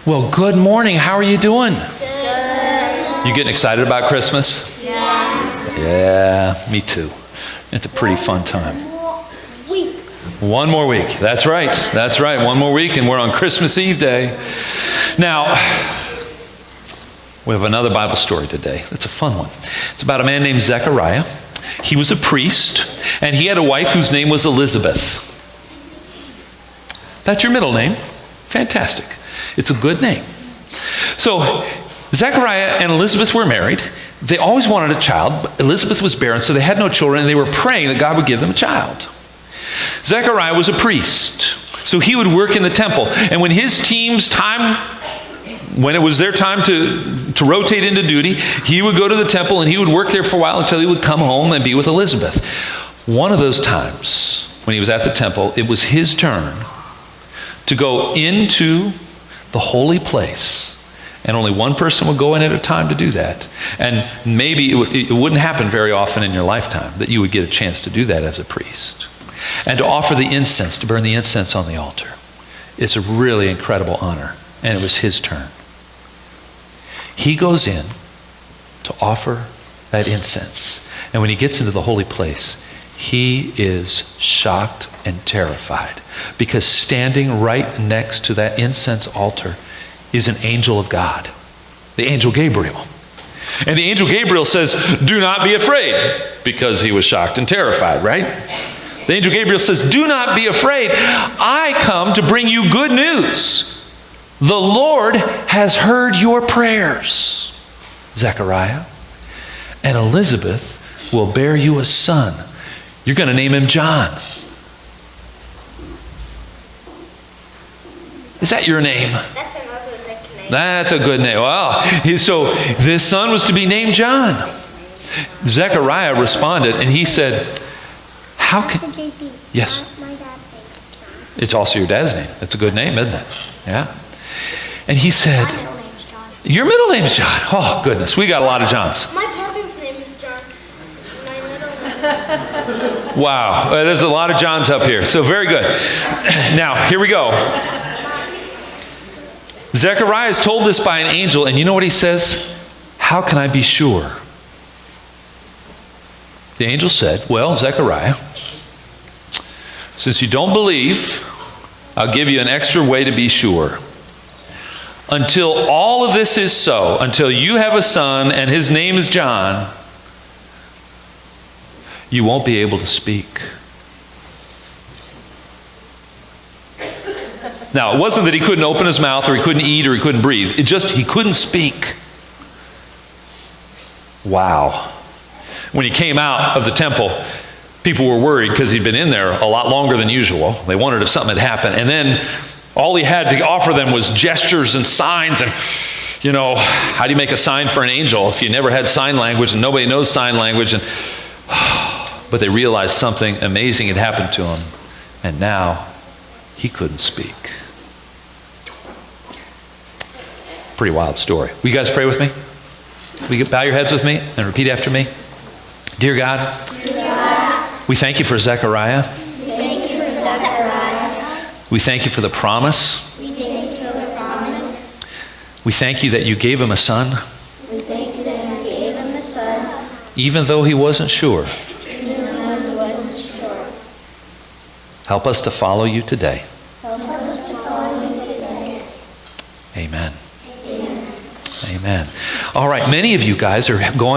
Well, good morning. How are you doing? Good. You getting excited about Christmas? Yeah. Yeah, me too. It's a pretty fun time. One more week. That's right. That's right. One more week, and we're on Christmas Eve day. Now, we have another Bible story today. It's a fun one. It's about a man named Zechariah. He was a priest, and he had a wife whose name was Elizabeth. That's your middle name? Fantastic. It's a good name. So, Zechariah and Elizabeth were married. They always wanted a child, but Elizabeth was barren, so they had no children, and they were praying that God would give them a child. Zechariah was a priest, so he would work in the temple. And when his team's time, when it was their time to rotate into duty, he would go to the temple and he would work there for a while until he would come home and be with Elizabeth. One of those times, when he was at the temple, it was his turn to go into the holy place. And only one person would go in at a time to do that. And maybe it wouldn't happen very often in your lifetime that you would get a chance to do that as a priest. And to offer the incense, to burn the incense on the altar. It's a really incredible honor. And it was his turn. He goes in to offer that incense. And when he gets into the holy place, he is shocked and terrified. Because standing right next to that incense altar is an angel of God, the angel Gabriel. And the angel Gabriel says, "Do not be afraid," because he was shocked and terrified, right? The angel Gabriel says, "Do not be afraid. I come to bring you good news. The Lord has heard your prayers, Zechariah, and Elizabeth will bear you a son. You're going to name him John." Is that your name? That's a good name. Wow. So this son was to be named John. Zechariah responded and he said, "How can..." Yes. It's also your dad's name. That's a good name, isn't it? Yeah. And he said, "Your middle name's John." Oh, goodness. We got a lot of Johns. My brother's name is John. My middle name. Wow. There's a lot of Johns up here. So very good. Now, here we go. Zechariah is told this by an angel, and you know what he says? "How can I be sure?" The angel said, "Well, Zechariah, since you don't believe, I'll give you an extra way to be sure. Until all of this is so, until you have a son and his name is John, you won't be able to speak." Now, it wasn't that he couldn't open his mouth or he couldn't eat or he couldn't breathe. It just, he couldn't speak. Wow. When he came out of the temple, people were worried because he'd been in there a lot longer than usual. They wondered if something had happened. And then all he had to offer them was gestures and signs. And, you know, how do you make a sign for an angel if you never had sign language and nobody knows sign language? And, but they realized something amazing had happened to him. And now he couldn't speak. Pretty wild story. Will you guys pray with me? Will you bow your heads with me and repeat after me? Dear God, we thank you for Zechariah. We thank you for Zechariah. We thank you for the promise. We thank you for the promise. We thank you that you gave him a son. We thank you that you gave him a son. Even though he wasn't sure. Even though he wasn't sure. Help us to follow you today. Help us to follow you today. Amen. Amen. All right, many of you guys are going